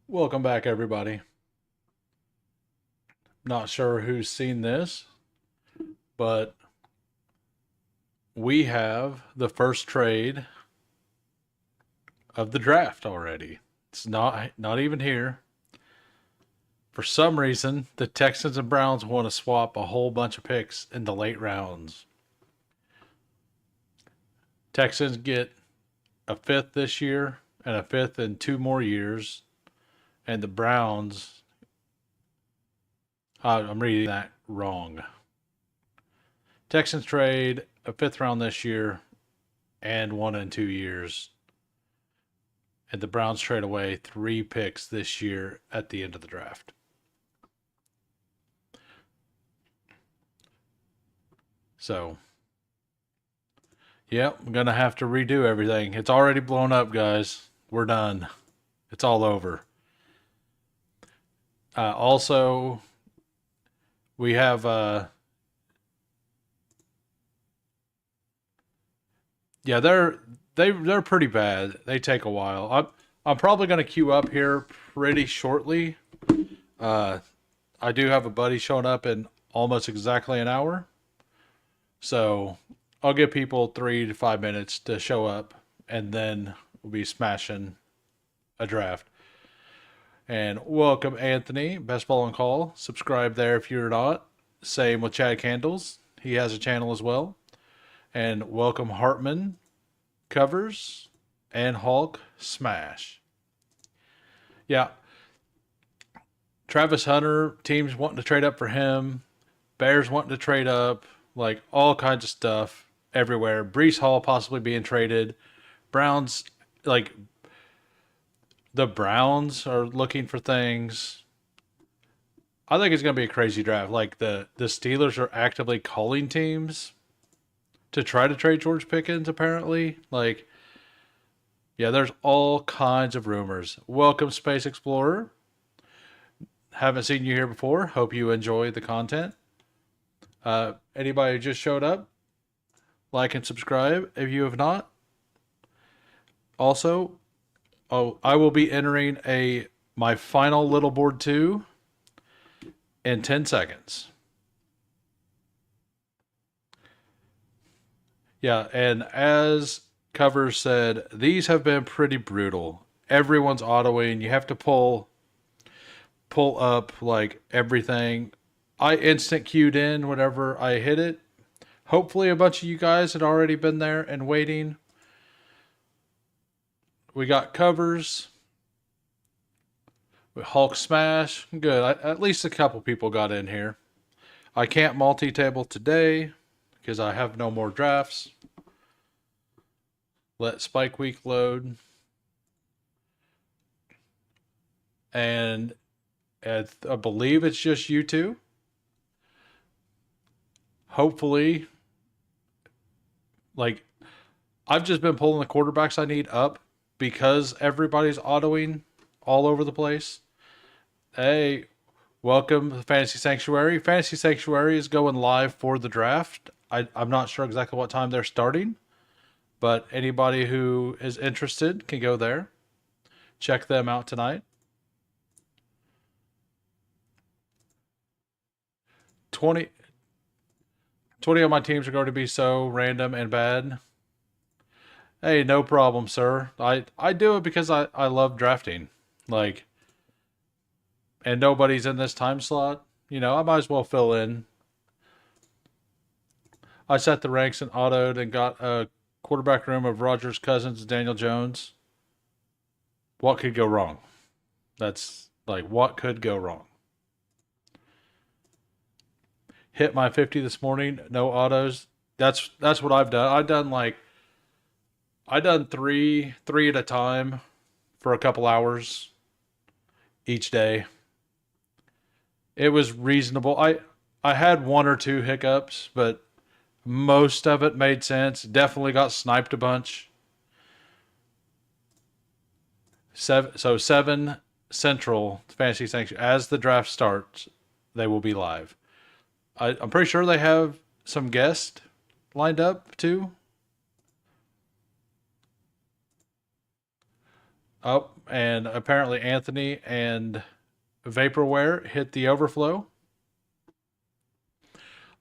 Welcome back, everybody. Not sure who's seen this, but we have the first trade of the draft already. It's not even here. For some reason, the Texans and Browns want to swap a whole bunch of picks in the late rounds. Texans get a fifth this year and a fifth in 2 more years, and the Browns, I'm reading that wrong. Texans trade a fifth round this year and one in 2 years. And the Browns trade away 3 picks this year at the end of the draft. So, yep, I'm going to have to redo everything. It's already blown up, guys. We're done. It's all over. Also, we have yeah, they're pretty bad. They take a while. I'm probably going to queue up here pretty shortly. Uh, I do have a buddy showing up in almost exactly an hour, so I'll give people 3 to 5 minutes to show up, and then we'll be smashing a draft. And welcome, Anthony, Best Ball on Call. Subscribe there if you're not. Same with Chad Candles. He has a channel as well. And welcome, Hartman Covers and Hulk Smash. Yeah, Travis Hunter, teams wanting to trade up for him. Bears wanting to trade up. Like all kinds of stuff everywhere. Brees Hall possibly being traded. Browns, like the Browns are looking for things. I think it's going to be a crazy draft. Like the Steelers are actively calling teams to try to trade George Pickens, apparently. Like, yeah, there's all kinds of rumors. Welcome, Space Explorer. Haven't seen you here before. Hope you enjoy the content. Anybody who just showed up, like and subscribe if you have not. Also, I will be entering my final little board 2 in 10 seconds. Yeah, and as Cover said, these have been pretty brutal. Everyone's autoing. You have to pull up like everything. I instant queued in whenever I hit it. Hopefully a bunch of you guys had already been there and waiting. We got covers. Hulk Smash. Good. At least a couple people got in here. I can't multi-table today because I have no more drafts. Let Spike Week load. And I believe it's just you two. Hopefully, like, I've just been pulling the quarterbacks I need up because everybody's autoing all over the place. Hey, welcome to Fantasy Sanctuary. Fantasy Sanctuary is going live for the draft. I'm not sure exactly what time they're starting, but anybody who is interested can go there. Check them out tonight. 20, 20 of my teams are going to be so random and bad. Hey, no problem, sir. I do it because I love drafting. Like, and nobody's in this time slot. I might as well fill in. I set the ranks and autoed and got a quarterback room of Rogers, Cousins, Daniel Jones. What could go wrong? That's like, what could go wrong? Hit my 50 this morning, no autos. That's what I've done. I done three at a time for a couple hours each day. It was reasonable. I had one or two hiccups, but most of it made sense. Definitely got sniped a bunch. Seven Central Fantasy Sanctuary. As the draft starts, they will be live. I'm pretty sure they have some guests lined up too. Oh, and apparently Anthony and Vaporware hit the overflow.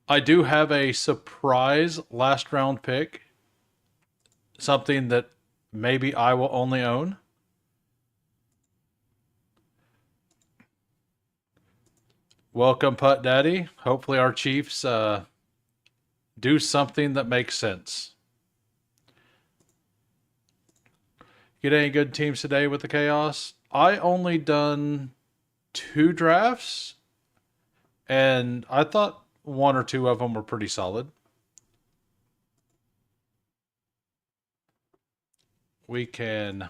I do have a surprise last round pick, something that maybe I will only own. Welcome, Putt Daddy. Hopefully, our Chiefs do something that makes sense. Get any good teams today with the chaos? I only done 2 drafts, and I thought one or two of them were pretty solid. We can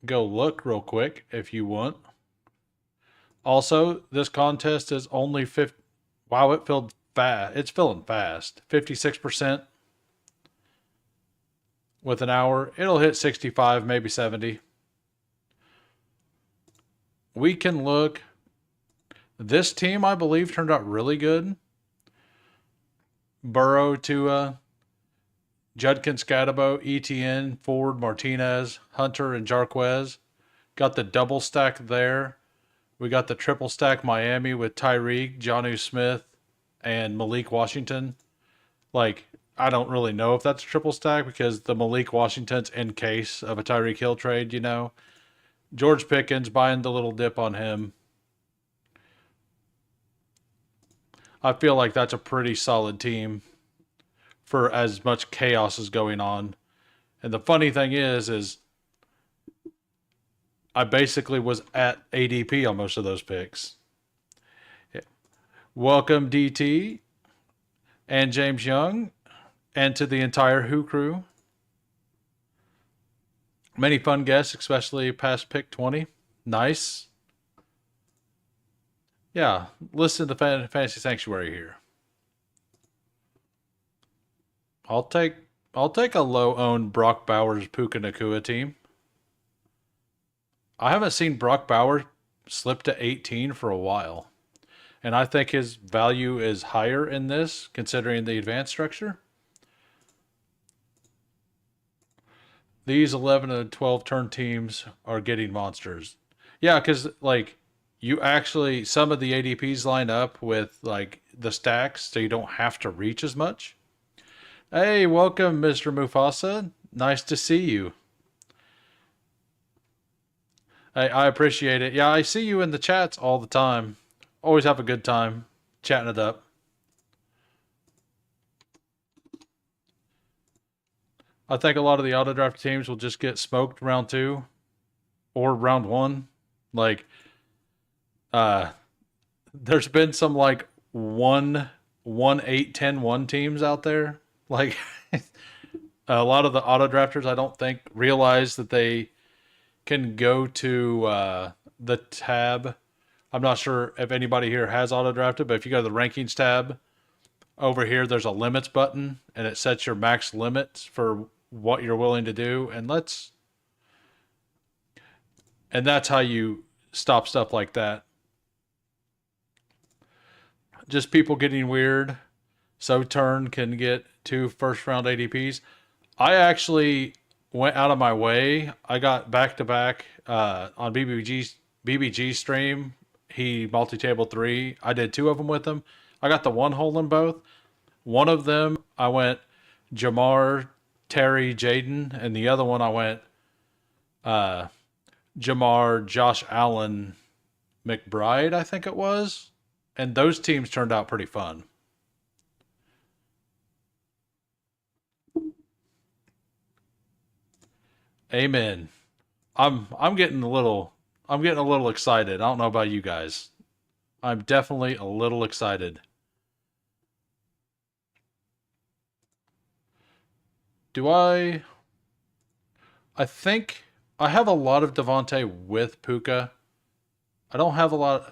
go look real quick if you want. Also, this contest is only 50. Wow, it filled fast. It's filling fast. 56% with an hour. It'll hit 65, maybe 70. We can look. This team, I believe, turned out really good. Burrow, Tua, Judkins, Scatabo, ETN, Ford, Martinez, Hunter, and Jarquez. Got the double stack there. We got the triple stack Miami with Tyreek, Jonnu Smith, and Malik Washington. Like, I don't really know if that's a triple stack because the Malik Washington's in case of a Tyreek Hill trade, you know. George Pickens, buying the little dip on him. I feel like that's a pretty solid team for as much chaos is going on. And the funny thing is I basically was at ADP on most of those picks. Welcome, DT and James Young, and to the entire Who crew. Many fun guests, especially past pick 20. Nice. Yeah, listen to Fantasy Sanctuary here. I'll take a low owned Brock Bowers Puka Nakua team. I haven't seen Brock Bowers slip to 18 for a while. And I think his value is higher in this, considering the advanced structure. These 11 and 12 turn teams are getting monsters. Yeah, because, like, you actually, some of the ADPs line up with, like, the stacks, so you don't have to reach as much. Hey, welcome, Mr. Mufasa. Nice to see you. I appreciate it. Yeah, I see you in the chats all the time. Always have a good time chatting it up. I think a lot of the auto draft teams will just get smoked round 2 or round 1. Like, there's been some like 1-8-10-1 teams out there. Like, a lot of the auto drafters, I don't think realize that they can go to the tab. I'm not sure if anybody here has auto drafted, but if you go to the rankings tab over here, there's a limits button and it sets your max limits for what you're willing to do. And that's how you stop stuff like that. Just people getting weird. So Turn can get 2 first round ADPs. I actually went out of my way. I got back to back on BBG stream. He multi-table 3. I did 2 of them with him. I got the 1 hole in both. One of them I went Jamar, Terry, Jaden, and the other one I went Jamar, Josh Allen, McBride, I think it was. And those teams turned out pretty fun. Amen. I'm getting a little excited. I don't know about you guys. I'm definitely a little excited. Do I think I have a lot of Devontae with Puka. I don't have a lot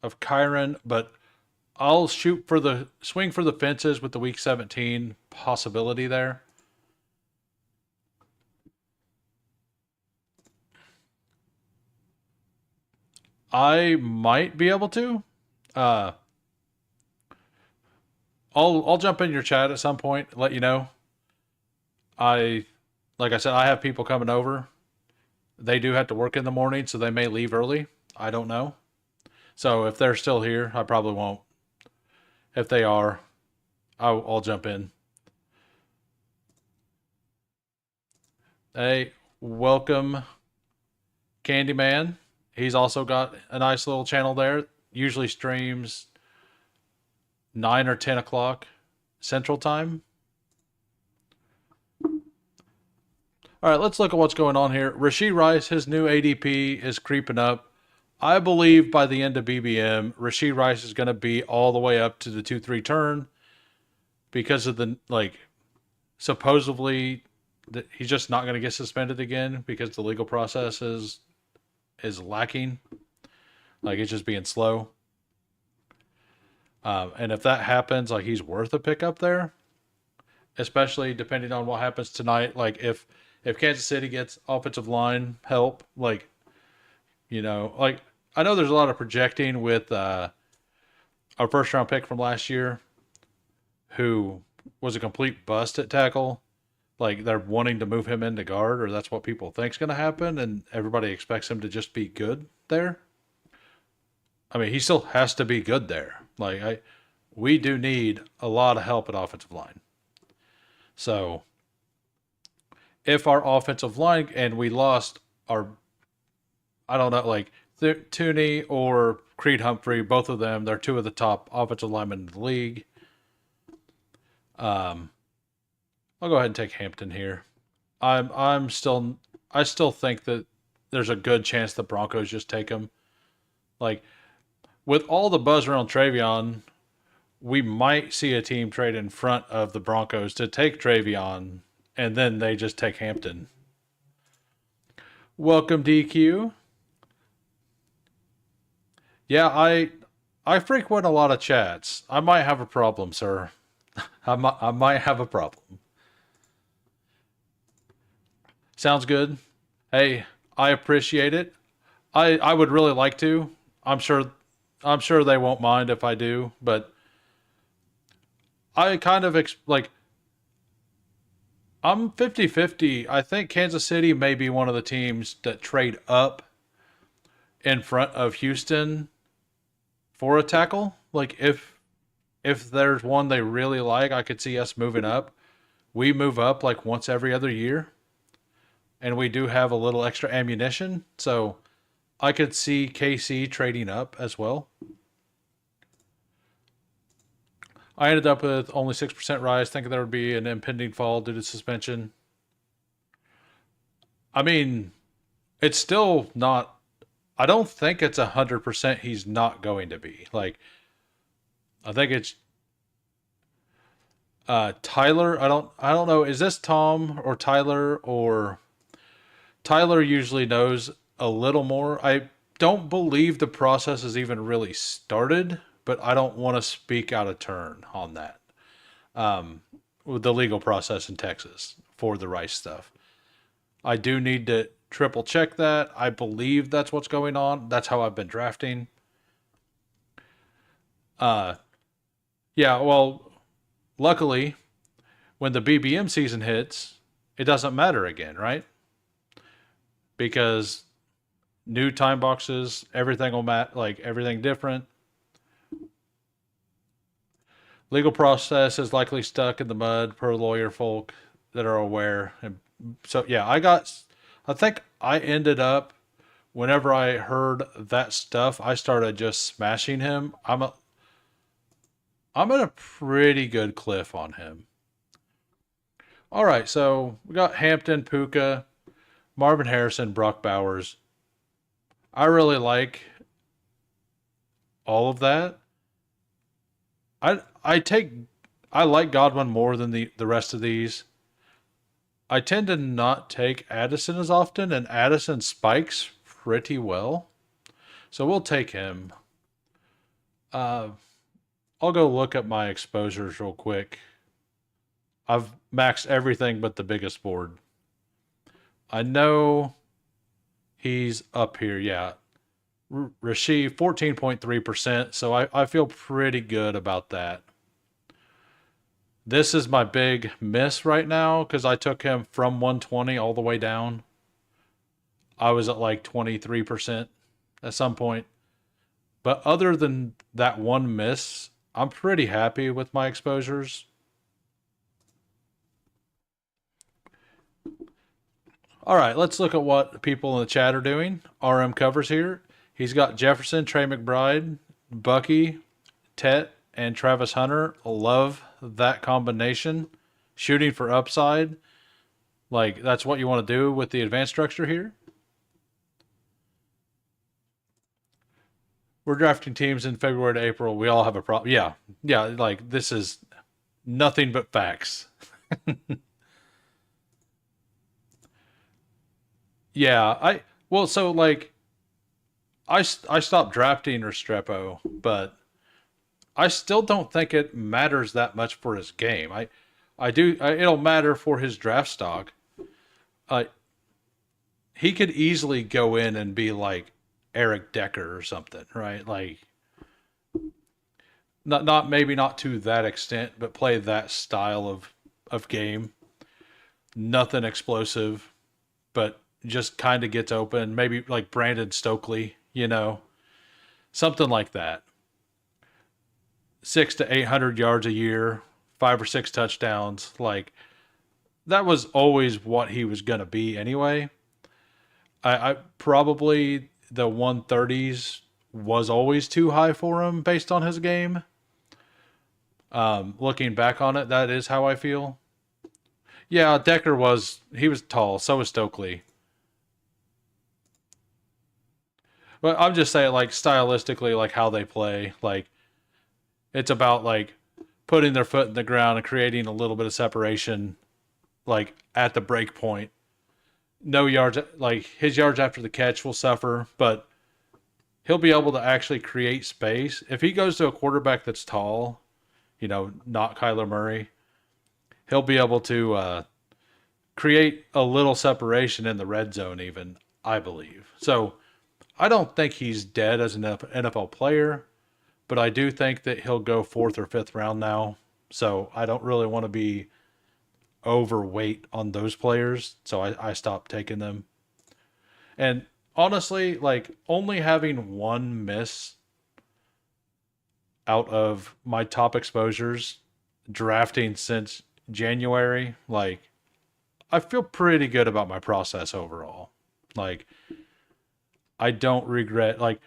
of Kyron, but I'll swing for the fences with the week 17 possibility there. I might be able to. Uh, I'll jump in your chat at some point, let you know. I, like I said, I have people coming over. They do have to work in the morning, so they may leave early. I don't know. So if they're still here, I probably won't. If they are, I'll jump in. Hey, welcome, Candyman. He's also got a nice little channel there. Usually streams 9 or 10 o'clock Central Time. All right, let's look at what's going on here. Rashee Rice, his new ADP is creeping up. I believe by the end of BBM, Rashee Rice is going to be all the way up to the 2-3 turn because of the, like, supposedly that he's just not going to get suspended again because the legal process is lacking. Like, it's just being slow. And if that happens, like, he's worth a pickup there, especially depending on what happens tonight. Like, if Kansas City gets offensive line help, like, like, I know there's a lot of projecting with our first round pick from last year, who was a complete bust at tackle. Like, they're wanting to move him into guard, or that's what people think's going to happen, and everybody expects him to just be good there. I mean, he still has to be good there. Like, we do need a lot of help at offensive line. So if our offensive line, and we lost our, I don't know, like Tooney or Creed Humphrey, both of them, they're two of the top offensive linemen in the league. I'll go ahead and take Hampton here. I still think that there's a good chance the Broncos just take him. Like, with all the buzz around Travion, we might see a team trade in front of the Broncos to take Travion, and then they just take Hampton. Welcome, DQ. Yeah, I frequent a lot of chats. I might have a problem, sir. I might have a problem. Sounds good. Hey, I appreciate it. I would really like to. I'm sure I'm sure they won't mind if I do, but I kind of like, I'm 50-50. I think Kansas City may be one of the teams that trade up in front of Houston for a tackle. Like, if there's one they really like, I could see us moving up. We move up like once every other year, and we do have a little extra ammunition. So I could see KC trading up as well. I ended up with only 6% rise, thinking there would be an impending fall due to suspension. I mean, it's still not, I don't think it's 100% he's not going to be. Like, I think it's Tyler. I don't know. Is this Tom or Tyler, or Tyler usually knows a little more. I don't believe the process has even really started, but I don't want to speak out of turn on that. With the legal process in Texas for the Rice stuff. I do need to triple check that. I believe that's what's going on. That's how I've been drafting. Uh, yeah, well, luckily, when the BBM season hits, it doesn't matter again, right? Because new time boxes, everything will like everything different. Legal process is likely stuck in the mud per lawyer folk that are aware. And so, yeah, I think I ended up, whenever I heard that stuff, I started just smashing him. I'm at a pretty good cliff on him. All right, so we got Hampton, Puka, Marvin Harrison, Brock Bowers. I really like all of that. I take I like Godwin more than the rest of these. I tend to not take Addison as often, and Addison spikes pretty well. So we'll take him. Uh, I'll go look at my exposures real quick. I've maxed everything but the biggest board. I know he's up here, yeah. Rashee, 14.3%. So I feel pretty good about that. This is my big miss right now because I took him from 120 all the way down. I was at like 23% at some point. But other than that one miss, I'm pretty happy with my exposures. All right, let's look at what people in the chat are doing. RM covers here. He's got Jefferson, Trey McBride, Bucky, Tet, and Travis Hunter. Love that combination. Shooting for upside. Like, that's what you want to do with the advanced structure here. We're drafting teams in February to April. We all have a problem. Yeah. Yeah. Like, this is nothing but facts. Yeah. Well, so like, I stopped drafting Restrepo, but I still don't think it matters that much for his game. It'll matter for his draft stock. Uh, he could easily go in and be like Eric Decker or something, right? Like not maybe not to that extent, but play that style of game. Nothing explosive, but just kind of gets open. Maybe like Brandon Stokely, something like that. 600 to 800 yards a year, 5 or 6 touchdowns. Like that was always what he was going to be anyway. I probably the 130s was always too high for him based on his game. Looking back on it, that is how I feel. Yeah, he was tall. So was Stokely. But I'm just saying, like, stylistically, like, how they play. Like, it's about, like, putting their foot in the ground and creating a little bit of separation, like, at the break point. No yards, like, his yards after the catch will suffer, but he'll be able to actually create space. If he goes to a quarterback that's tall, not Kyler Murray, he'll be able to create a little separation in the red zone, even, I believe. So I don't think he's dead as an NFL player, but I do think that he'll go fourth or fifth round now. So I don't really want to be overweight on those players. So I stopped taking them. And honestly, like only having one miss out of my top exposures drafting since January, like I feel pretty good about my process overall. Like I don't regret like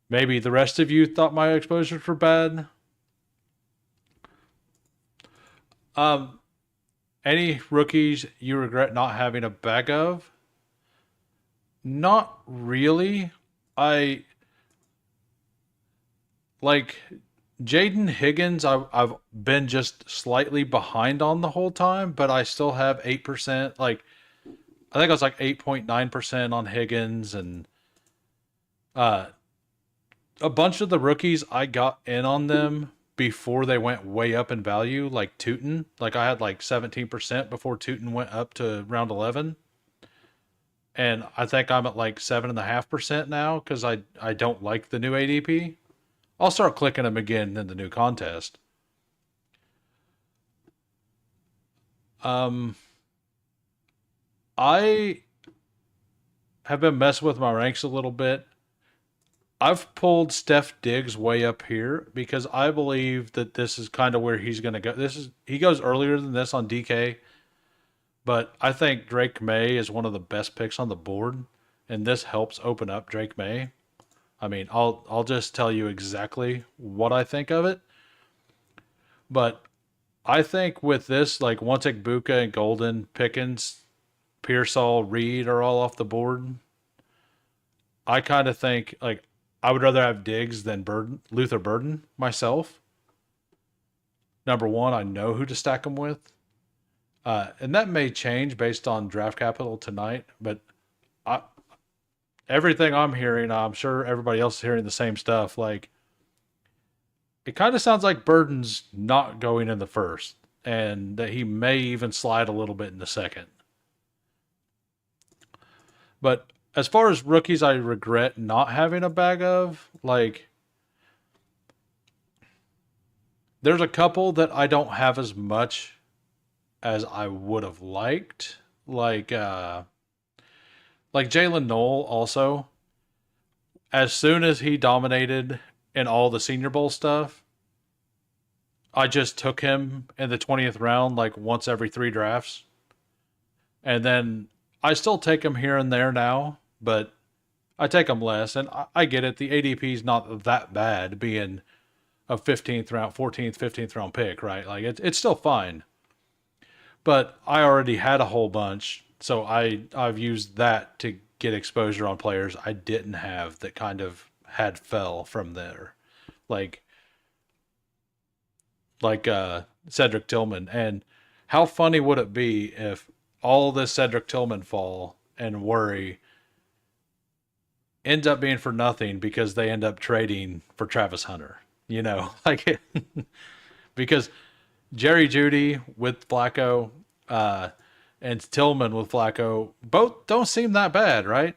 maybe the rest of you thought my exposures were bad. Um any rookies you regret not having a bag of? Not really. I like Jaden Higgins, I've been just slightly behind on the whole time, but I still have 8%. Like I think I was like 8.9% on Higgins, and uh, a bunch of the rookies I got in on them before they went way up in value, like Tootin. Like I had like 17% before Tootin went up to round 11, and I think I'm at like 7.5% now because I don't like the new ADP. I'll start clicking them again in the new contest. Um, I have been messing with my ranks a little bit. I've pulled Steph Diggs way up here because I believe that this is kind of where he's going to go. He goes earlier than this on DK, but I think Drake May is one of the best picks on the board, and this helps open up Drake May. I mean, I'll just tell you exactly what I think of it, but I think with this, like once Buka and Golden, Pickens, Pearsall, Reed are all off the board, I kind of think like I would rather have Diggs than Luther Burden myself. Number one, I know who to stack them with, and that may change based on draft capital tonight. But I, everything I'm hearing, I'm sure everybody else is hearing the same stuff. Like it kind of sounds like Burden's not going in the first, and that he may even slide a little bit in the second. But as far as rookies, I regret not having a bag of. Like, There's a couple that I don't have as much as I would have liked, like Jalen Noel. Also, as soon as he dominated in all the Senior Bowl stuff, I just took him in the 20th round like once every three drafts. And then I still take him here and there now, but I take him less. And I get it. The ADP is not that bad being a 15th round, 14th, 15th round pick, right? Like it's still fine. But I already had a whole bunch. So I've used that to get exposure on players I didn't have that kind of had fell from there. Like Cedric Tillman. And how funny would it be if all this Cedric Tillman fall and worry ends up being for nothing because they end up trading for Travis Hunter? You know, like because Jerry Judy with Flacco and Tillman with Flacco both don't seem that bad, right?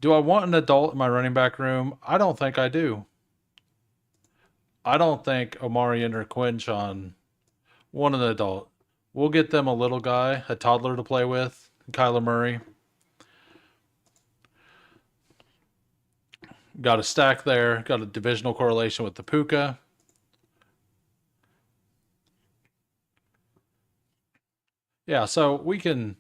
Do I want an adult in my running back room? I don't think I do. I don't think Omarion or Quinshon want an adult. We'll get them a little guy, a toddler to play with, Kyler Murray. Got a stack there. Got a divisional correlation with the Puka. Yeah, so we can.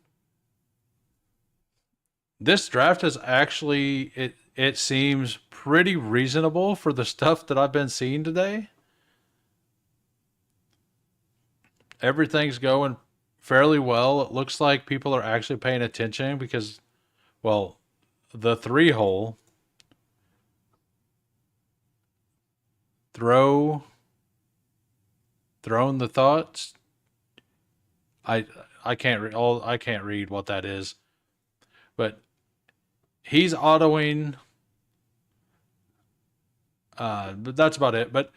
This draft is actually it seems pretty reasonable for the stuff that I've been seeing today. Everything's going fairly well. It looks like people are actually paying attention because, well, the three hole throw thrown the thoughts. I I can't all I can't read what that is, but he's autoing. But that's about it. But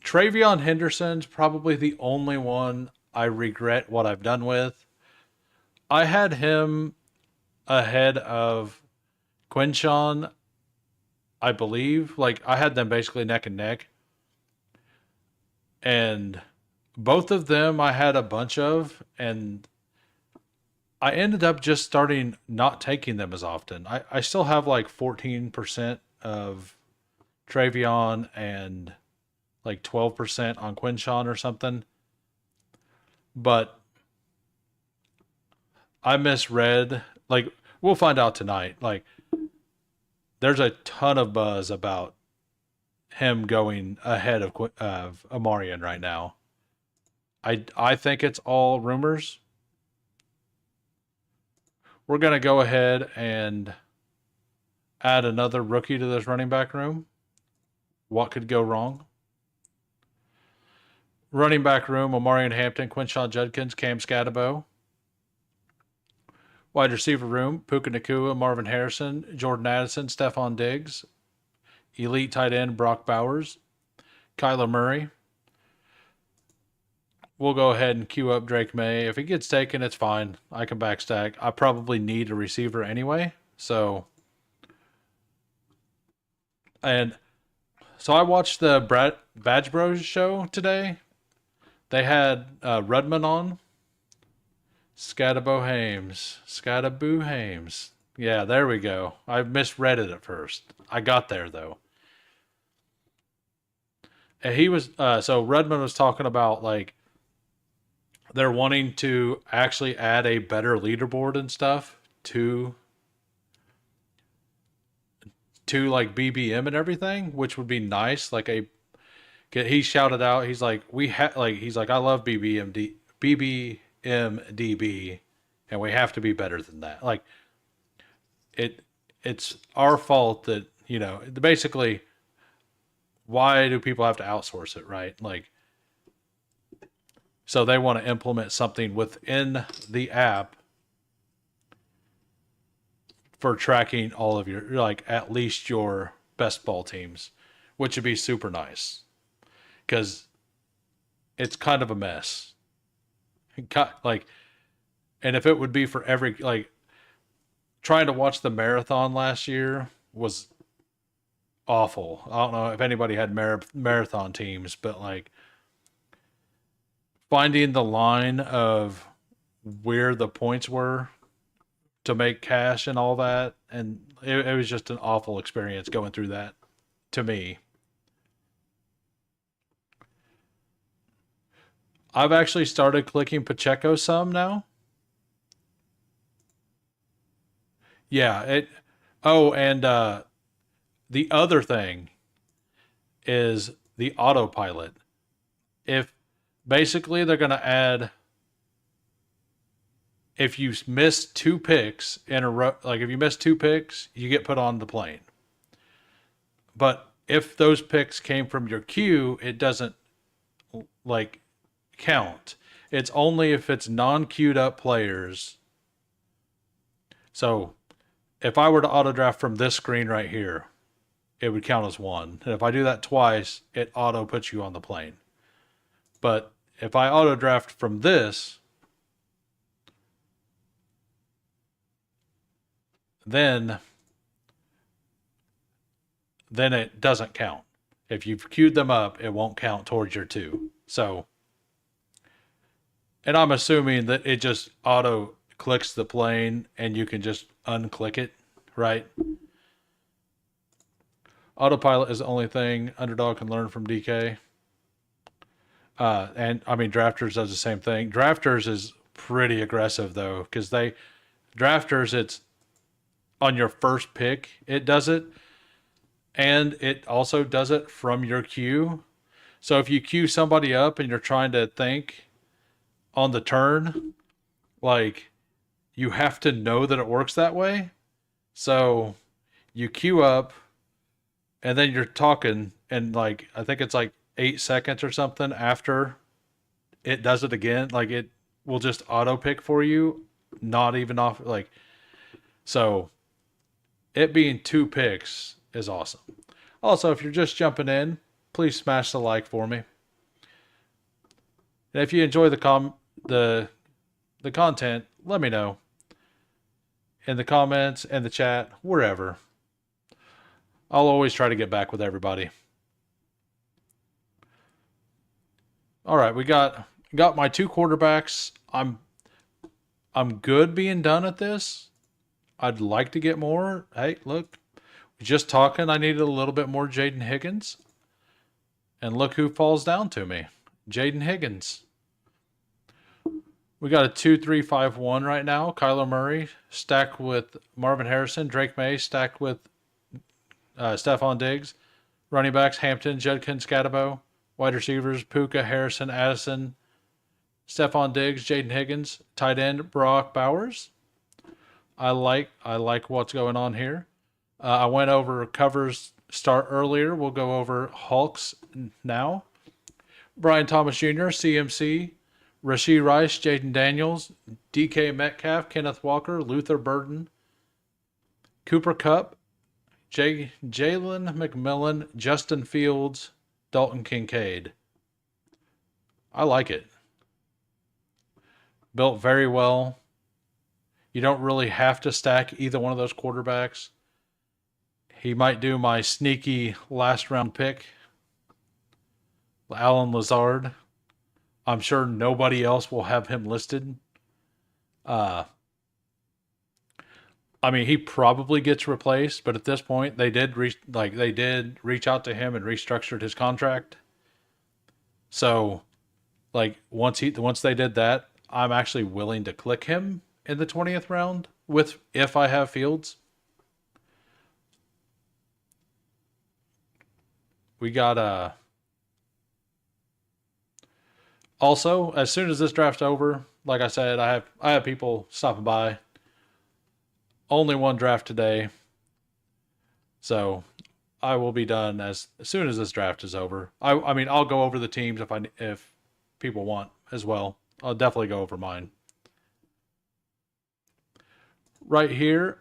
Travion Henderson's probably the only one I regret what I've done with. I had him ahead of Quinshon, I believe. Like I had them basically neck and neck, and both of them I had a bunch of, and I ended up just starting not taking them as often. I still have like 14% of Travion and like 12% on Quinshon or something. But I misread. Like, we'll find out tonight. Like, there's a ton of buzz about him going ahead of Amarian right now. I think it's all rumors. We're going to go ahead and add another rookie to this running back room. What could go wrong? Running back room, Omarion Hampton, Quinshon Judkins, Cam Scatabo. Wide receiver room, Puka Nakua, Marvin Harrison, Jordan Addison, Stephon Diggs. Elite tight end, Brock Bowers, Kyler Murray. We'll go ahead and queue up Drake May. If he gets taken, it's fine. I can backstack. I probably need a receiver anyway. And so I watched the Badge Bros show today. They had Rudman on. Scatabo Hames. Yeah, there we go. I misread it at first. I got there though. And he was so Rudman was talking about like they're wanting to actually add a better leaderboard and stuff to like BBM and everything, which would be nice. Like a he shouted out, he's like he's like I love BBMDB, and we have to be better than that. Like it's our fault that basically why do people have to outsource it, right? Like so they want to implement something within the app for tracking all of your like at least your best ball teams, which would be super nice because it's kind of a mess. Like, and if it would be for every like trying to watch the marathon last year was awful. I don't know if anybody had marathon teams, but like finding the line of where the points were to make cash and all that, and it was just an awful experience going through that to me. I've actually started clicking Pacheco some now. Yeah, it. Oh, and the other thing is the autopilot. If basically they're going to add, if you miss two picks in a row, like if you miss two picks, you get put on the plane. But if those picks came from your queue, it doesn't like count. It's only if it's non-queued up players. So if I were to auto draft from this screen right here, it would count as one. And if I do that twice, it auto puts you on the plane. But if I auto draft from this, then it doesn't count. If you've queued them up, it won't count towards your two. So, and I'm assuming that it just auto clicks the plane and you can just unclick it, right? Autopilot is the only thing Underdog can learn from DK. And I mean, Drafters does the same thing. Drafters is pretty aggressive though, because Drafters, it's on your first pick, it does it. And it also does it from your queue. So if you queue somebody up and you're trying to think on the turn, like you have to know that it works that way. So you queue up and then you're talking, and like I think it's like 8 seconds or something after it does it again, like it will just auto pick for you, not even off like so it being two picks is awesome. Also, if you're just jumping in, please smash the like for me. And if you enjoy the content, let me know in the comments and the chat, wherever. I'll always try to get back with everybody. All right, we got my two quarterbacks. I'm good being done at this. I'd like to get more. Hey, look, just talking, I needed a little bit more Jaden Higgins. And look who falls down to me. Jaden Higgins. We got a 2-3-5-1 right now. Kyler Murray stacked with Marvin Harrison. Drake May stacked with Stephon Diggs. Running backs, Hampton, Judkins, Scatabo. Wide receivers, Puka, Harrison, Addison, Stephon Diggs, Jaden Higgins. Tight end, Brock Bowers. I like what's going on here. I went over covers start earlier. We'll go over Hawks now. Brian Thomas Jr., CMC, Rashee Rice, Jaden Daniels, DK Metcalf, Kenneth Walker, Luther Burden, Cooper Kupp, Jalen McMillan, Justin Fields, Dalton Kincaid. I like it. Built very well. You don't really have to stack either one of those quarterbacks. He might do my sneaky last round pick, Alan Lazard. I'm sure nobody else will have him listed. I mean, he probably gets replaced, but at this point, they did reach out to him and restructured his contract. So, like once they did that, I'm actually willing to click him in the 20th round with if I have Fields. We got also, as soon as this draft's over, like I said, I have people stopping by. Only one draft today. So I will be done as soon as this draft is over. I mean, I'll go over the teams if people want as well. I'll definitely go over mine. Right here,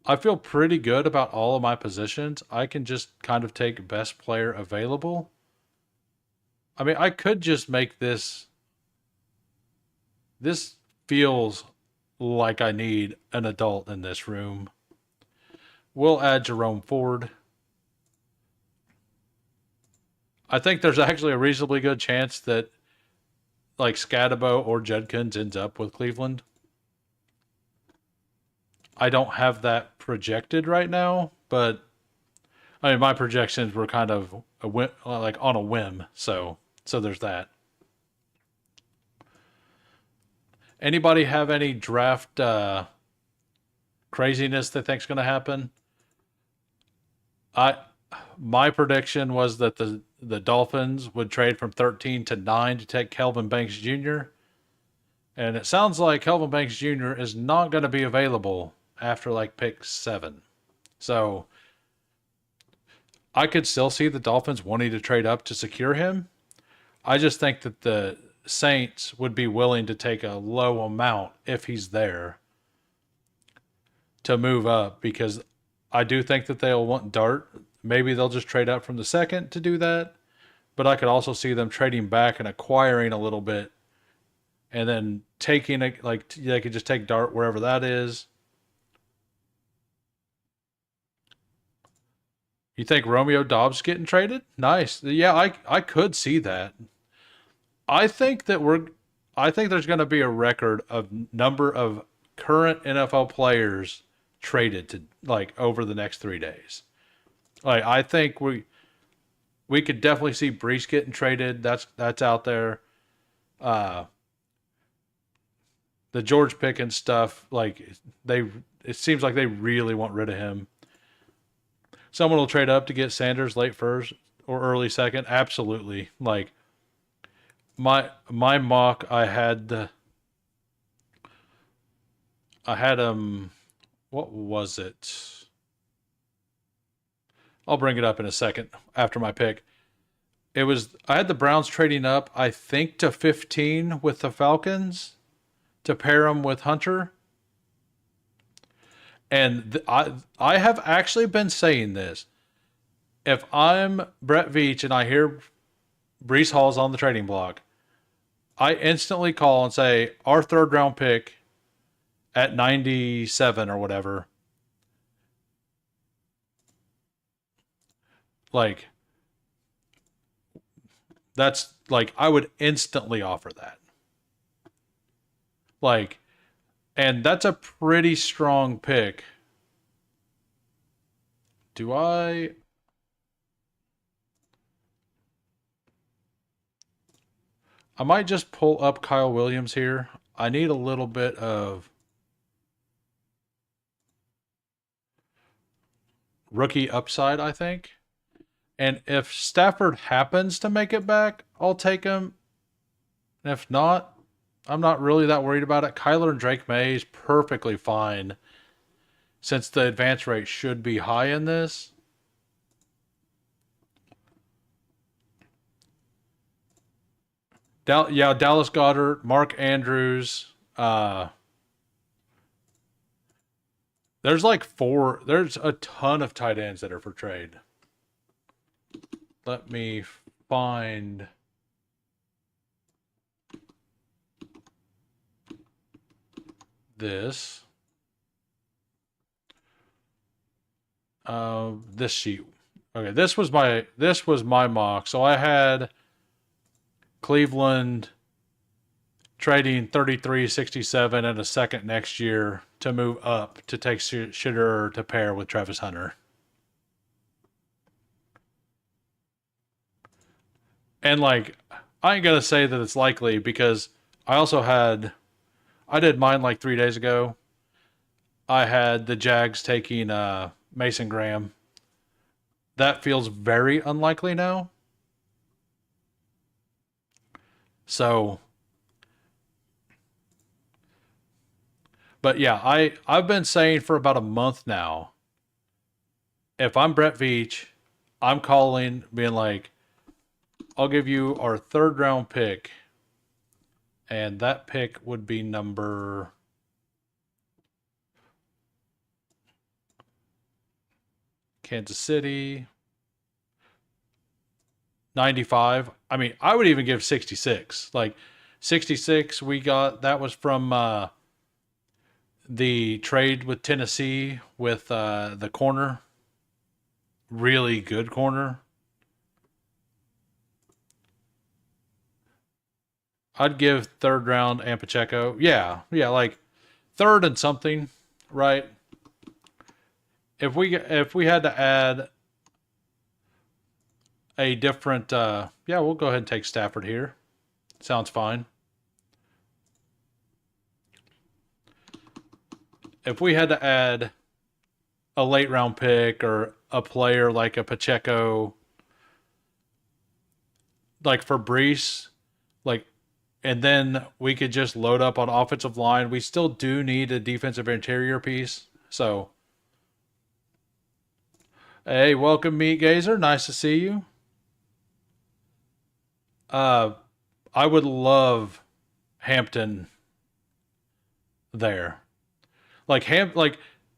I feel pretty good about all of my positions. I can just kind of take best player available. I mean, I could just make this. This feels like I need an adult in this room. We'll add Jerome Ford. I think there's actually a reasonably good chance that like Scadabo or Judkins ends up with Cleveland. I don't have that projected right now, but I mean my projections were kind of like on a whim. So there's that. Anybody have any draft craziness they think's going to happen? I My prediction was that the Dolphins would trade from 13 to 9 to take Kelvin Banks Jr. And it sounds like Kelvin Banks Jr. is not going to be available after like pick 7. So I could still see the Dolphins wanting to trade up to secure him. I just think that the Saints would be willing to take a low amount if he's there to move up because I do think that they'll want Dart. Maybe they'll just trade up from the second to do that. But I could also see them trading back and acquiring a little bit and then taking it, like they could just take Dart wherever that is. You think Romeo Dobbs getting traded? Nice. Yeah, I could see that. I think that I think there's going to be a record of number of current NFL players traded to like over the next 3 days. Like I think we could definitely see Brees getting traded. That's out there. Uh, the George Pickens stuff, like they, it seems like they really want rid of him. Someone will trade up to get Sanders late first or early second. Absolutely. Like my mock, I had what was it? I'll bring it up in a second after my pick. It was I had the Browns trading up, I think to 15 with the Falcons to pair them with Hunter. And I have actually been saying this. If I'm Brett Veach and I hear Brees Hall's on the trading block, I instantly call and say our third round pick at 97 or whatever. Like that's like I would instantly offer that. Like and that's a pretty strong pick. Do I might just pull up Kyle Williams here. I need a little bit of rookie upside, I think. And if Stafford happens to make it back, I'll take him. If not, I'm not really that worried about it. Kyler and Drake May is perfectly fine since the advance rate should be high in this. Yeah, Dallas Goddard, Mark Andrews. There's like four. There's a ton of tight ends that are for trade. Let me find this. This sheet. Okay, this was my mock. So I had Cleveland trading 33-67 and a second next year to move up to take Shitter to pair with Travis Hunter. And like I ain't gonna say that it's likely because I also had I did mine like 3 days ago. I had the Jags taking Mason Graham. That feels very unlikely now. So, but yeah, I've been saying for about a month now. If I'm Brett Veach, I'm calling, being like, I'll give you our third round pick, and that pick would be number Kansas City 95. I mean, I would even give 66. Like 66, we got that was from the trade with Tennessee with the corner, really good corner. I'd give third round and Pacheco. Yeah, yeah, like third and something, right? If we had to add a different, yeah, we'll go ahead and take Stafford here. Sounds fine. If we had to add a late round pick or a player like a Pacheco, like for Brees, like, and then we could just load up on offensive line. We still do need a defensive interior piece. So, hey, welcome, Meat Gazer. Nice to see you. Uh, I would love Hampton there. Like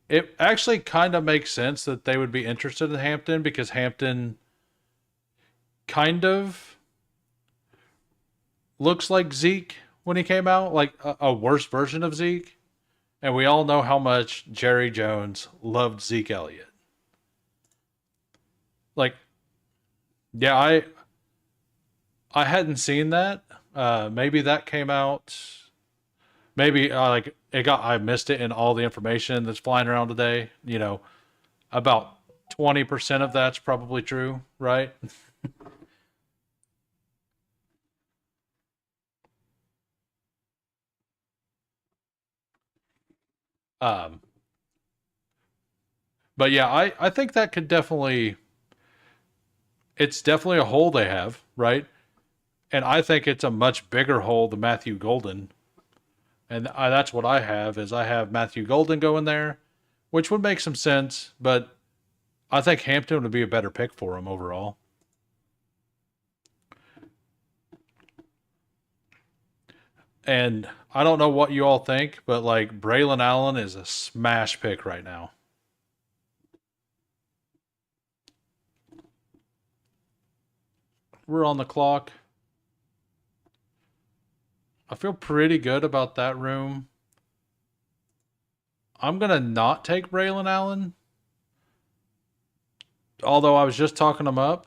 it actually kind of makes sense that they would be interested in Hampton because Hampton kind of looks like Zeke when he came out, like a worse version of Zeke. And we all know how much Jerry Jones loved Zeke Elliott. Like, yeah, I hadn't seen that. Maybe that came out. Maybe like it got. I missed it in all the information that's flying around today. About 20% of that's probably true, right? Um, but yeah, I think that could definitely. It's definitely a hole they have, right? And I think it's a much bigger hole than Matthew Golden. And that's what I have is I have Matthew Golden going there, which would make some sense, but I think Hampton would be a better pick for him overall. And I don't know what you all think, but like Braylon Allen is a smash pick right now. We're on the clock. I feel pretty good about that room. I'm gonna not take Braylon Allen, although I was just talking him up.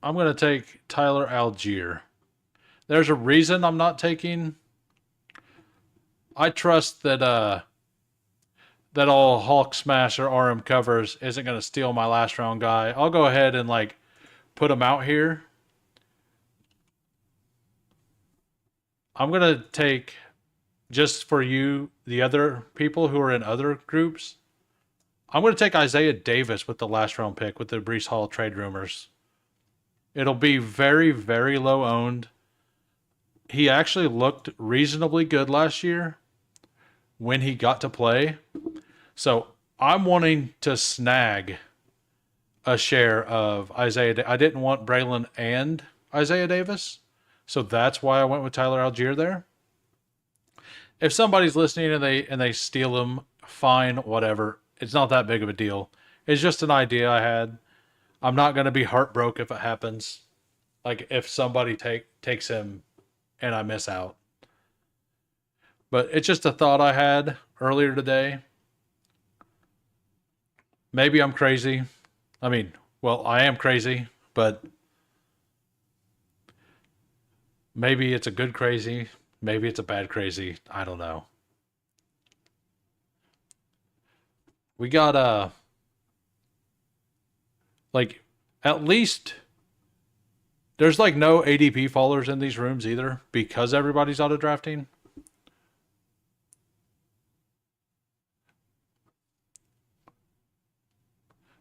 I'm gonna take Tyler Algier. There's a reason I'm not taking. I trust that all Hulk Smash or RM covers isn't gonna steal my last round guy. I'll go ahead and like put him out here. I'm gonna take just for you, the other people who are in other groups. I'm gonna take Isaiah Davis with the last round pick with the Brees Hall trade rumors. It'll be very, very low owned. He actually looked reasonably good last year when he got to play. So I'm wanting to snag a share of Isaiah. I didn't want Braylon and Isaiah Davis. So that's why I went with Tyler Algier there. If somebody's listening and they steal him, fine, whatever. It's not that big of a deal. It's just an idea I had. I'm not going to be heartbroken if it happens. Like if somebody takes him and I miss out. But it's just a thought I had earlier today. Maybe I'm crazy. I mean, well, I am crazy, but maybe it's a good crazy. Maybe it's a bad crazy. I don't know. We got like at least there's like no ADP followers in these rooms either because everybody's auto drafting.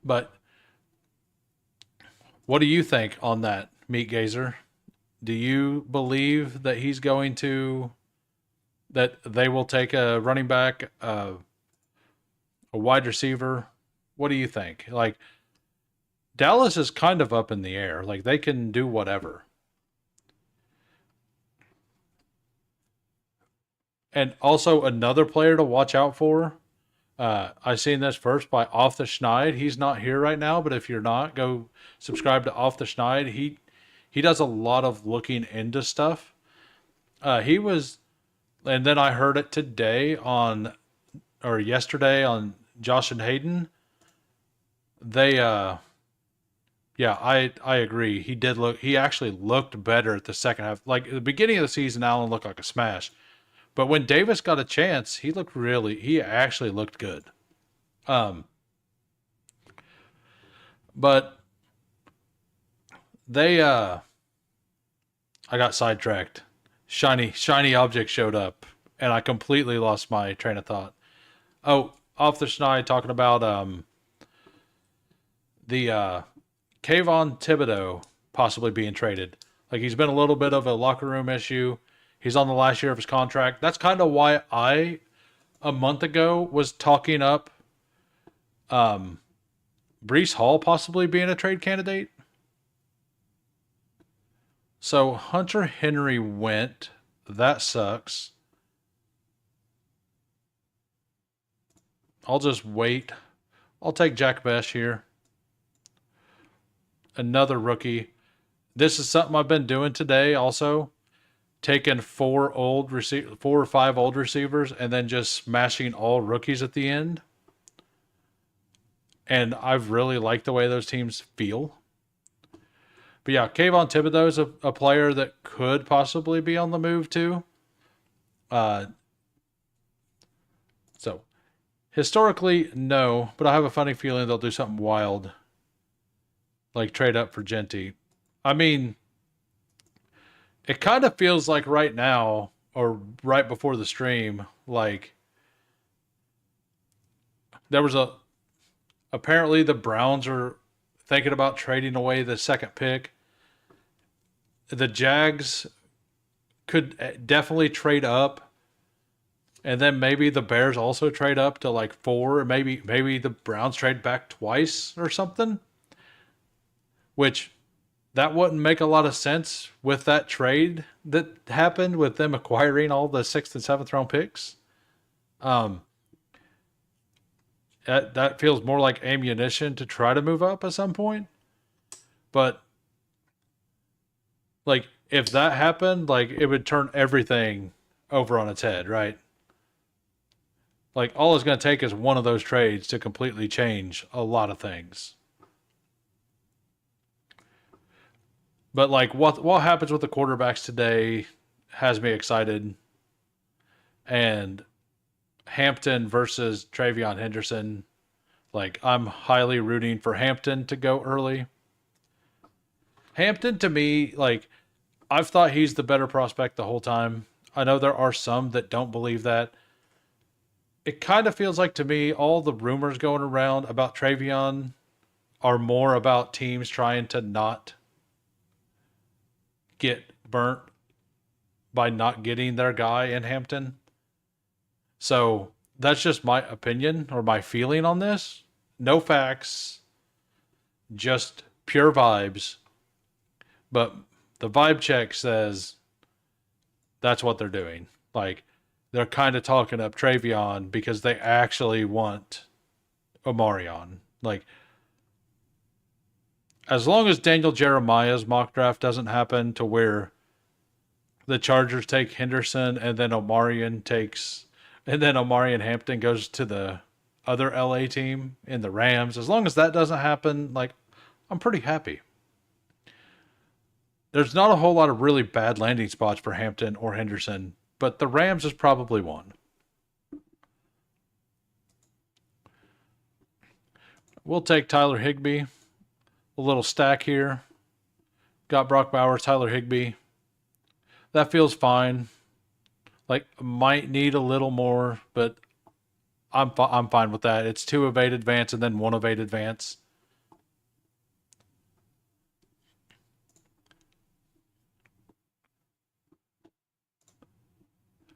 But what do you think on that, Meat Gazer? Do you believe that he's going to that they will take a running back, a wide receiver? What do you think? Like Dallas is kind of up in the air. Like they can do whatever. And also another player to watch out for. I seen this first by Off the Schneid. He's not here right now, but if you're not, go subscribe to Off the Schneid. He does a lot of looking into stuff. He was, and then I heard it today on or yesterday on Josh and Hayden. They Yeah, I agree. He actually looked better at the second half. Like at the beginning of the season, Allen looked like a smash. But when Davis got a chance, he actually looked good. Um, but they I got sidetracked. Shiny object showed up and I completely lost my train of thought. Oh, off the schneid talking about the Kayvon Thibodeau possibly being traded. Like he's been a little bit of a locker room issue. He's on the last year of his contract. That's kind of why I a month ago was talking up Brees Hall possibly being a trade candidate. So Hunter Henry went. That sucks. I'll just wait. I'll take Jack Besh here. Another rookie. This is something I've been doing today also. Taking four or five old receivers and then just smashing all rookies at the end. And I've really liked the way those teams feel. But yeah, Kayvon Thibodeau is a player that could possibly be on the move too. Uh, so historically, no, but I have a funny feeling they'll do something wild, like trade up for Genty. I mean, it kind of feels like right now, or right before the stream, like there was a apparently the Browns are thinking about trading away the second pick. The Jags could definitely trade up, and then maybe the Bears also trade up to like four. Maybe the Browns trade back twice or something. Which that wouldn't make a lot of sense with that trade that happened with them acquiring all the sixth and seventh round picks. Um, that feels more like ammunition to try to move up at some point. But like if that happened, like it would turn everything over on its head, right? Like all it's going to take is one of those trades to completely change a lot of things. But like what happens with the quarterbacks today has me excited. And Hampton versus Travion Henderson, like I'm highly rooting for Hampton to go early. Hampton to me, like I've thought he's the better prospect the whole time. I know there are some that don't believe that. It kind of feels like to me all the rumors going around about Travion are more about teams trying to not get burnt by not getting their guy in Hampton. So that's just my opinion or my feeling on this. No facts, just pure vibes. But the vibe check says that's what they're doing. Like they're kind of talking up Travion because they actually want Omarion. Like as long as Daniel Jeremiah's mock draft doesn't happen to where the Chargers take Henderson and then Omarion Hampton goes to the other LA team in the Rams. As long as that doesn't happen, like I'm pretty happy. There's not a whole lot of really bad landing spots for Hampton or Henderson, but the Rams is probably one. We'll take Tyler Higbee. A little stack here. Got Brock Bowers, Tyler Higbee. That feels fine. Like might need a little more, but I'm fine with that. It's two evade advance and then one evade advance.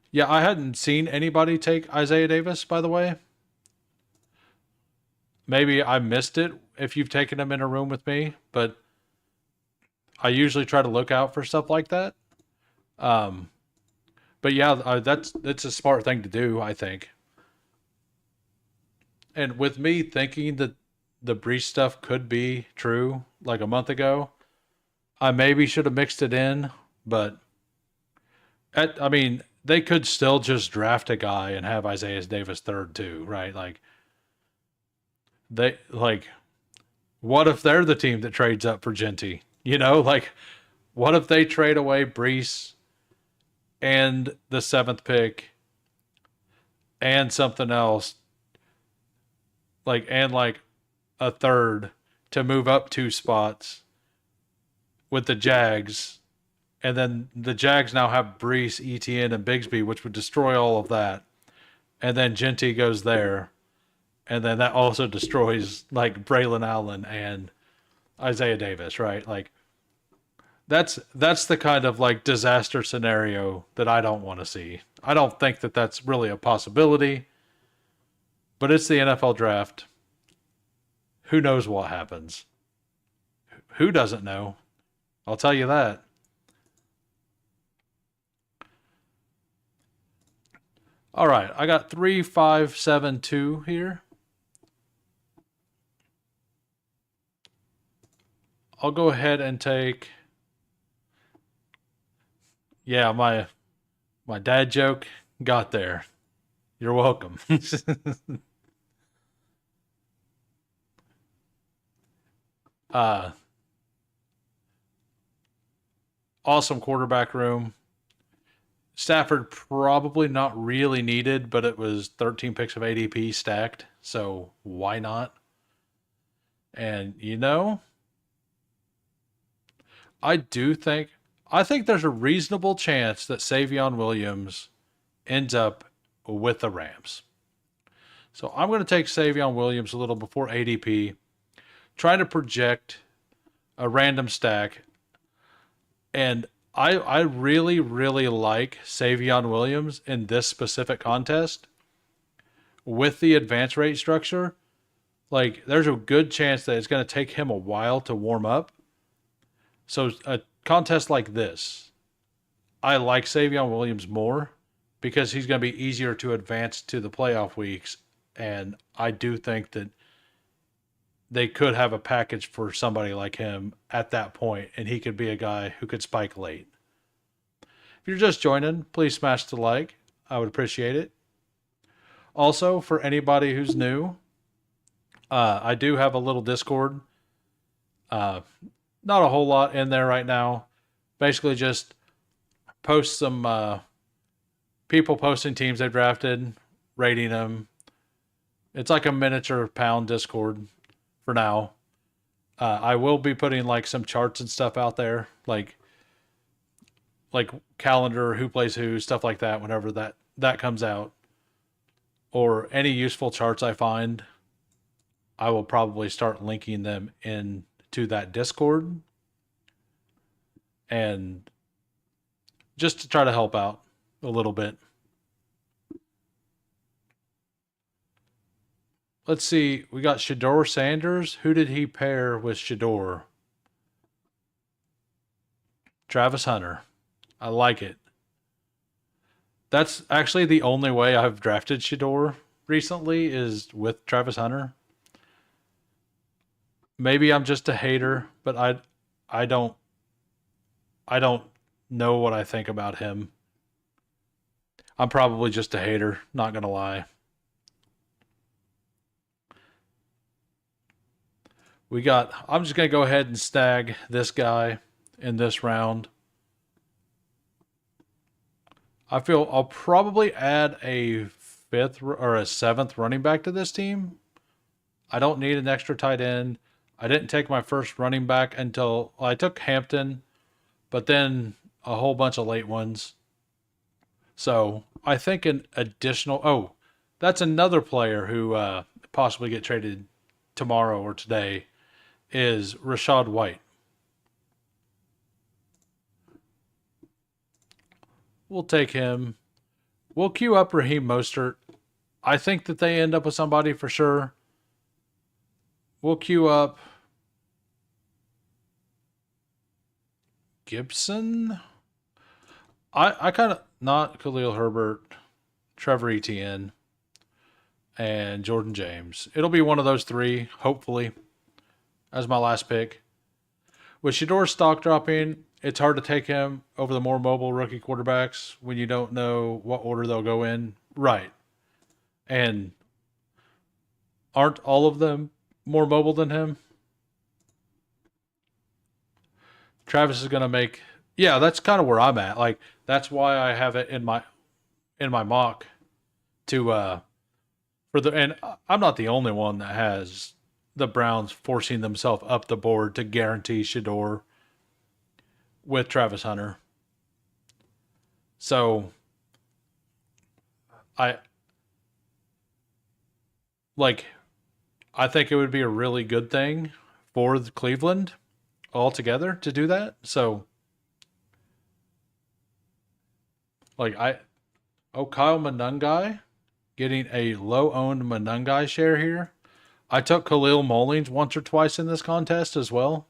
Yeah, I hadn't seen anybody take Isaiah Davis, by the way. Maybe I missed it if you've taken him in a room with me, but I usually try to look out for stuff like that. Um, but yeah, that's a smart thing to do, I think. And with me thinking that the Brees stuff could be true like a month ago, I maybe should have mixed it in, but I mean, they could still just draft a guy and have Isaiah Davis third too, right? They like What if they're the team that trades up for Genty? You know, like what if they trade away Brees and the seventh pick and something else, like a third to move up two spots with the Jags, and then the Jags now have Brees, ETN, and Bigsby, which would destroy all of that. And then Genty goes there, and then that also destroys like Braylon Allen and Isaiah Davis, right? Like that's the kind of like disaster scenario that I don't want to see. I don't think that that's really a possibility, but it's the NFL draft. Who knows what happens? Who doesn't know? I'll tell you that. All right, I got 3572 here. I'll go ahead and take. Yeah, my dad joke got there. You're welcome. uh, awesome quarterback room. Stafford probably not really needed, but it was 13 picks of ADP stacked, so why not? And I do think I think there's a reasonable chance that Savion Williams ends up with the Rams. So I'm going to take Savion Williams a little before ADP, trying to project a random stack. And I really, really like Savion Williams in this specific contest with the advance rate structure. Like, there's a good chance that it's going to take him a while to warm up. So, a contest like this, I like Savion Williams more because he's going to be easier to advance to the playoff weeks. And I do think that they could have a package for somebody like him at that point, and he could be a guy who could spike late. If you're just joining, please smash the like. I would appreciate it. Also, for anybody who's new, I do have a little Discord. Uh, Not a whole lot in there right now. Basically, just post some people posting teams they drafted, rating them. It's like a miniature pound Discord for now. I will be putting like some charts and stuff out there, like calendar, who plays who, stuff like that. Whenever that comes out, or any useful charts I find, I will probably start linking them in to that Discord, and just to try to help out a little bit. Let's see. We got Shador Sanders. Who did he pair with Shador? Travis Hunter. I like it. That's actually the only way I've drafted Shador recently is with Travis Hunter. Maybe I'm just a hater, but I don't I don't know what I think about him. I'm probably just a hater, not gonna lie. I'm just gonna go ahead and snag this guy in this round. I feel I'll probably add a fifth or a seventh running back to this team. I don't need an extra tight end. I didn't take my first running back until well, I took Hampton, but then a whole bunch of late ones. So I think an additional. Oh, that's another player who possibly get traded tomorrow or today is Rashad White. We'll take him. We'll queue up Raheem Mostert. I think that they end up with somebody for sure. We'll queue up Gibson. I kind of not Khalil Herbert, Trevor Etienne, and Jordan James. It'll be one of those three, hopefully, as my last pick. With Shador's stock dropping, it's hard to take him over the more mobile rookie quarterbacks when you don't know what order they'll go in. Right. And aren't all of them more mobile than him? Travis is going to make. Yeah, that's kind of where I'm at. Like that's why I have it in my mock to for the and I'm not the only one that has the Browns forcing themselves up the board to guarantee Shador with Travis Hunter. So I like I think it would be a really good thing for Cleveland altogether to do that. So like Kyle Monungai getting a low owned Monungai share here. I took Khalil Mullings once or twice in this contest as well.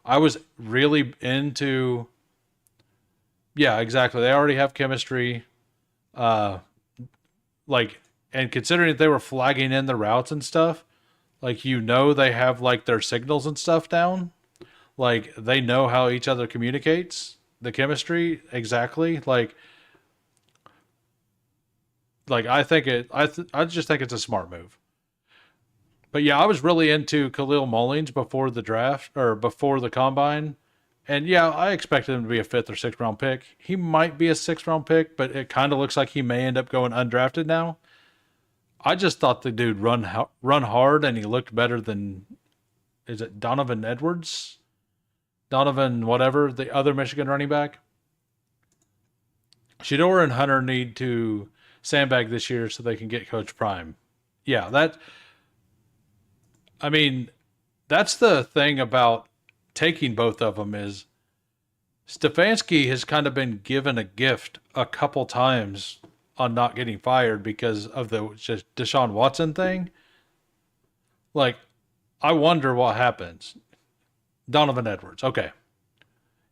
I was really into. Yeah, exactly. They already have chemistry. Uh, like, and considering that they were flagging in the routes and stuff, like they have like their signals and stuff down. Like they know how each other communicates. The chemistry exactly. Like I think it. I just think it's a smart move. But yeah, I was really into Khalil Mullings before the draft or before the combine. And yeah, I expected him to be a fifth or sixth round pick. He might be a sixth round pick, but it kind of looks like he may end up going undrafted now. I just thought the dude run hard and he looked better than is it Donovan Edwards? Donovan whatever, the other Michigan running back. Shador and Hunter need to sandbag this year so they can get Coach Prime. Yeah, I mean, that's the thing about taking both of them is Stefanski has kind of been given a gift a couple times on not getting fired because of the just Deshaun Watson thing. Like, I wonder what happens. Donovan Edwards. Okay.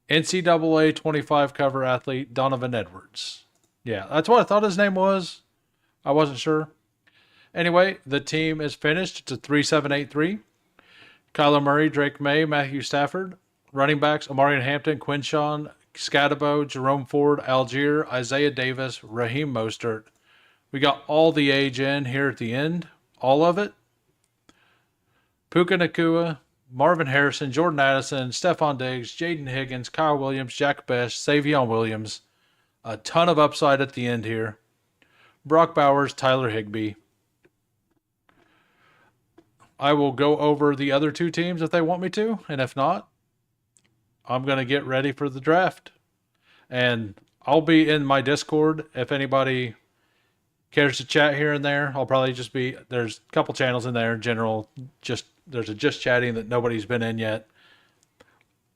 NCAA 25 cover athlete, Donovan Edwards. Yeah, that's what I thought his name was. I wasn't sure. Anyway, the team is finished. It's a 3-7-8-3. Kyler Murray, Drake May, Matthew Stafford. Running backs, Amarian Hampton, Quinshawn, Scatabo, Jerome Ford, Algier, Isaiah Davis, Raheem Mostert. We got all the age in here at the end. All of it. Puka Nakua, Marvin Harrison, Jordan Addison, Stephon Diggs, Jaden Higgins, Kyle Williams, Jack Best, Savion Williams. A ton of upside at the end here. Brock Bowers, Tyler Higbee. I will go over the other two teams if they want me to, and if not, I'm going to get ready for the draft. And I'll be in my Discord if anybody cares to chat here and there. I'll probably just be, there's a couple channels in there, general, there's a just chatting that nobody's been in yet.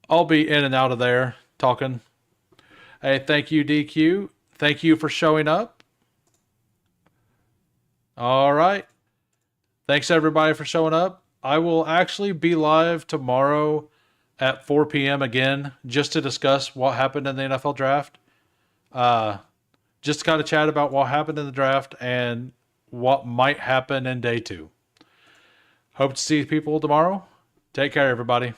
I'll be in and out of there talking. Hey, thank you, DQ. Thank you for showing up. All right. Thanks everybody for showing up. I will actually be live tomorrow at 4 p.m. again, just to discuss what happened in the NFL draft. Just to kind of chat about what happened in the draft and what might happen in day 2. Hope to see people tomorrow. Take care, everybody.